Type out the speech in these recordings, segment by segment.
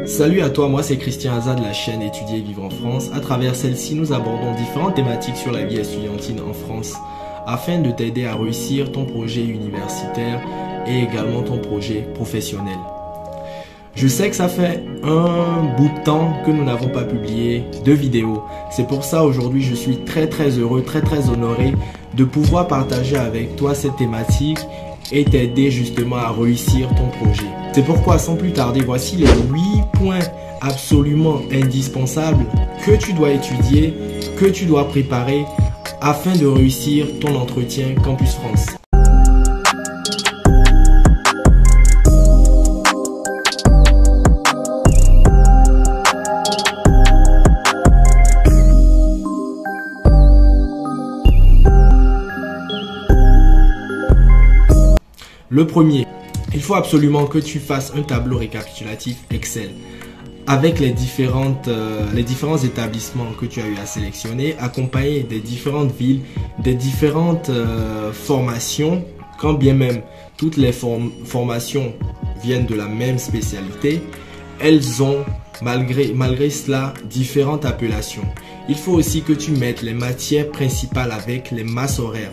Salut à toi, moi c'est Christian Hazard de la chaîne Étudier et Vivre en France. À travers celle-ci, nous abordons différentes thématiques sur la vie estudiantine en France afin de t'aider à réussir ton projet universitaire et également ton projet professionnel. Je sais que ça fait un bout de temps que nous n'avons pas publié de vidéo. C'est pour ça aujourd'hui je suis très heureux, très honoré de pouvoir partager avec toi cette thématique et t'aider justement à réussir ton projet. C'est pourquoi sans plus tarder, voici les 8 points absolument indispensables que tu dois étudier, que tu dois préparer afin de réussir ton entretien Campus France. Le premier, il faut absolument que tu fasses un tableau récapitulatif Excel avec les différents établissements que tu as eu à sélectionner, accompagné des différentes villes, des différentes formations, quand bien même toutes les formations viennent de la même spécialité, elles ont malgré cela différentes appellations. Il faut aussi que tu mettes les matières principales avec les masses horaires,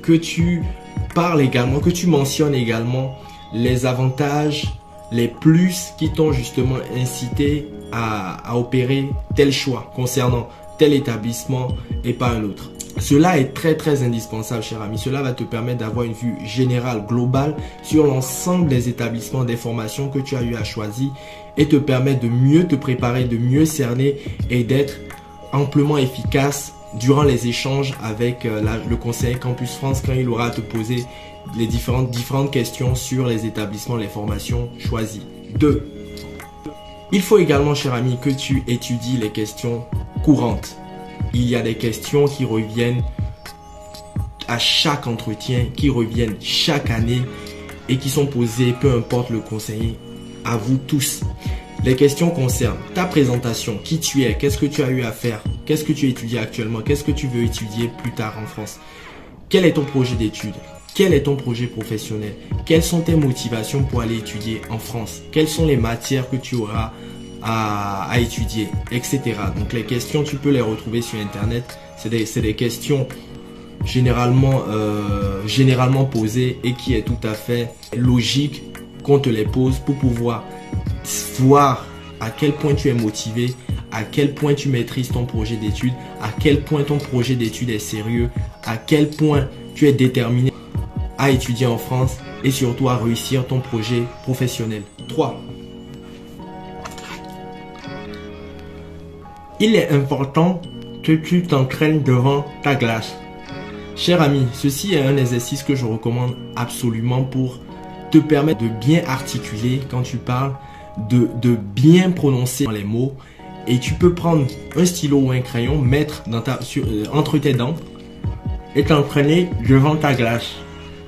que tu parles également, que tu mentionnes également les avantages, les plus qui t'ont justement incité à opérer tel choix concernant tel établissement et pas un autre. Cela est très indispensable, cher ami. Cela va te permettre d'avoir une vue générale, globale sur l'ensemble des établissements, des formations que tu as eu à choisir et te permettre de mieux te préparer, de mieux cerner et d'être amplement efficace durant les échanges avec le conseiller Campus France quand il aura à te poser les différentes questions sur les établissements, les formations choisies. 2. Il faut également, cher ami, que tu étudies les questions courantes. Il y a des questions qui reviennent à chaque entretien, qui reviennent chaque année et qui sont posées, peu importe le conseiller, à vous tous. Les questions concernent ta présentation, qui tu es, qu'est-ce que tu as eu à faire, qu'est-ce que tu étudies actuellement, qu'est-ce que tu veux étudier plus tard en France, quel est ton projet d'études, quel est ton projet professionnel, quelles sont tes motivations pour aller étudier en France, quelles sont les matières que tu auras à étudier, etc. Donc les questions, tu peux les retrouver sur Internet, c'est des questions généralement posées et qui est tout à fait logique qu'on te les pose pour pouvoir voir à quel point tu es motivé, à quel point tu maîtrises ton projet d'études, à quel point ton projet d'études est sérieux, à quel point tu es déterminé à étudier en France et surtout à réussir ton projet professionnel. 3. Il est important que tu t'entraînes devant ta glace. Cher ami, ceci est un exercice que je recommande absolument pour te permettre de bien articuler quand tu parles, de bien prononcer les mots, et tu peux prendre un stylo ou un crayon, mettre entre tes dents et t'entraîner devant ta glace.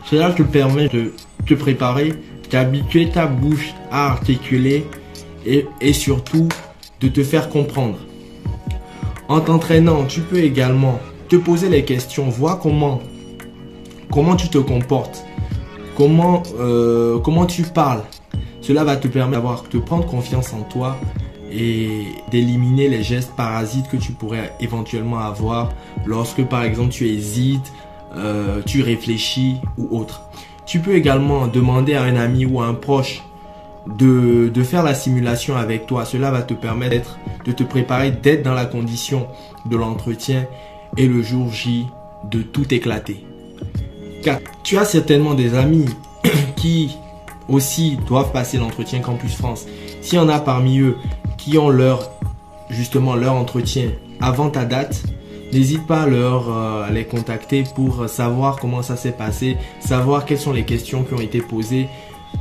Cela te permet de te préparer, d'habituer ta bouche à articuler et surtout de te faire comprendre. En t'entraînant, tu peux également te poser les questions, voir comment tu te comportes, comment tu parles. Cela va te permettre de prendre confiance en toi et d'éliminer les gestes parasites que tu pourrais éventuellement avoir lorsque par exemple tu hésites, tu réfléchis ou autre. Tu peux également demander à un ami ou à un proche de faire la simulation avec toi. Cela va te permettre de te préparer, d'être dans la condition de l'entretien et le jour J de tout éclater. 4. Tu as certainement des amis qui aussi doivent passer l'entretien Campus France. S'il y en a parmi eux qui ont leur entretien avant ta date, n'hésite pas à les contacter pour savoir comment ça s'est passé, savoir quelles sont les questions qui ont été posées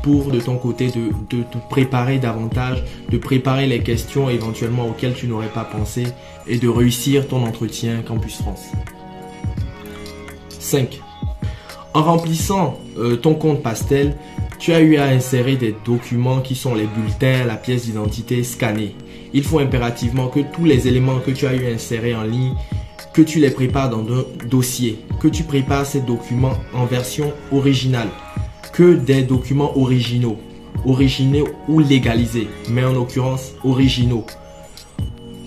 pour de ton côté de te préparer davantage, de préparer les questions éventuellement auxquelles tu n'aurais pas pensé et de réussir ton entretien Campus France. 5. En remplissant ton compte Pastel, tu as eu à insérer des documents qui sont les bulletins, la pièce d'identité scannée. Il faut impérativement que tous les éléments que tu as eu à insérer en ligne, que tu les prépares dans un dossier, que tu prépares ces documents en version originale, que des documents originaux. originaux ou légalisés, mais en l'occurrence originaux.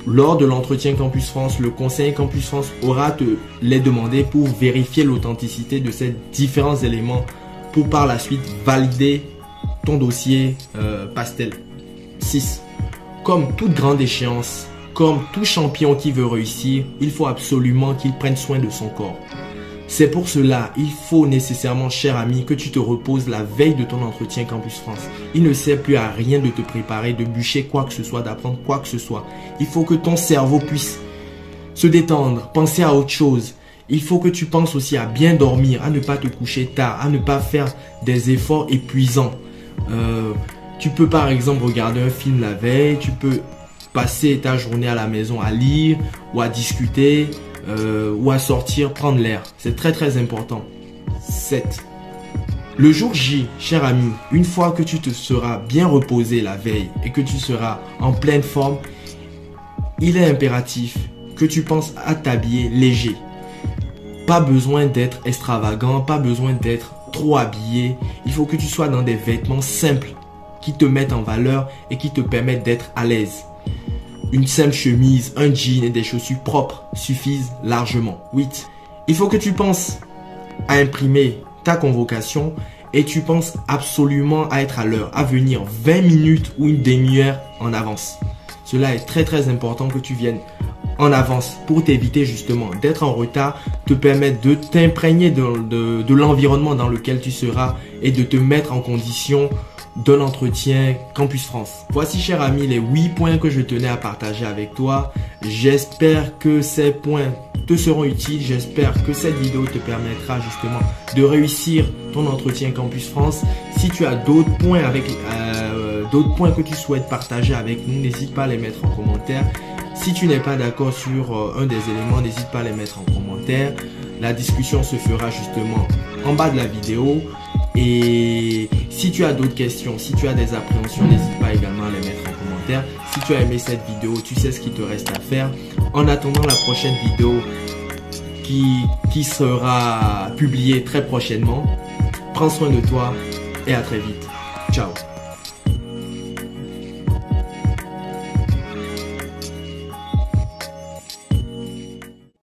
Lors de l'entretien Campus France, le conseiller Campus France aura te les demander pour vérifier l'authenticité de ces différents éléments pour par la suite valider ton dossier pastel. 6. Comme toute grande échéance, comme tout champion qui veut réussir, il faut absolument qu'il prenne soin de son corps. C'est pour cela, il faut nécessairement, cher ami, que tu te reposes la veille de ton entretien Campus France. Il ne sert plus à rien de te préparer, de bûcher quoi que ce soit, d'apprendre quoi que ce soit. Il faut que ton cerveau puisse se détendre, penser à autre chose. Il faut que tu penses aussi à bien dormir, à ne pas te coucher tard, à ne pas faire des efforts épuisants. Tu peux par exemple regarder un film la veille, tu peux passer ta journée à la maison à lire ou à discuter. Ou à sortir, prendre l'air. C'est très très important. 7. Le jour J, cher ami, une fois que tu te seras bien reposé la veille et que tu seras en pleine forme, il est impératif que tu penses à t'habiller léger. Pas besoin d'être extravagant, pas besoin d'être trop habillé. Il faut que tu sois dans des vêtements simples qui te mettent en valeur et qui te permettent d'être à l'aise. Une simple chemise, un jean et des chaussures propres suffisent largement. 8. Il faut que tu penses à imprimer ta convocation et tu penses absolument à être à l'heure, à venir 20 minutes ou une demi-heure en avance. Cela est très très important que tu viennes en avance pour t'éviter justement d'être en retard, te permettre de t'imprégner de l'environnement dans lequel tu seras et de te mettre en condition de l'entretien Campus France. Voici, cher ami, les 8 points que je tenais à partager avec toi. J'espère que ces points te seront utiles. J'espère que cette vidéo te permettra justement de réussir ton entretien Campus France. Si tu as d'autres points que tu souhaites partager avec nous, n'hésite pas à les mettre en commentaire. Si tu n'es pas d'accord sur un des éléments, n'hésite pas à les mettre en commentaire. La discussion se fera justement en bas de la vidéo. Et si tu as d'autres questions, si tu as des appréhensions, n'hésite pas également à les mettre en commentaire. Si tu as aimé cette vidéo, tu sais ce qu'il te reste à faire. En attendant la prochaine vidéo qui sera publiée très prochainement, prends soin de toi et à très vite. Ciao.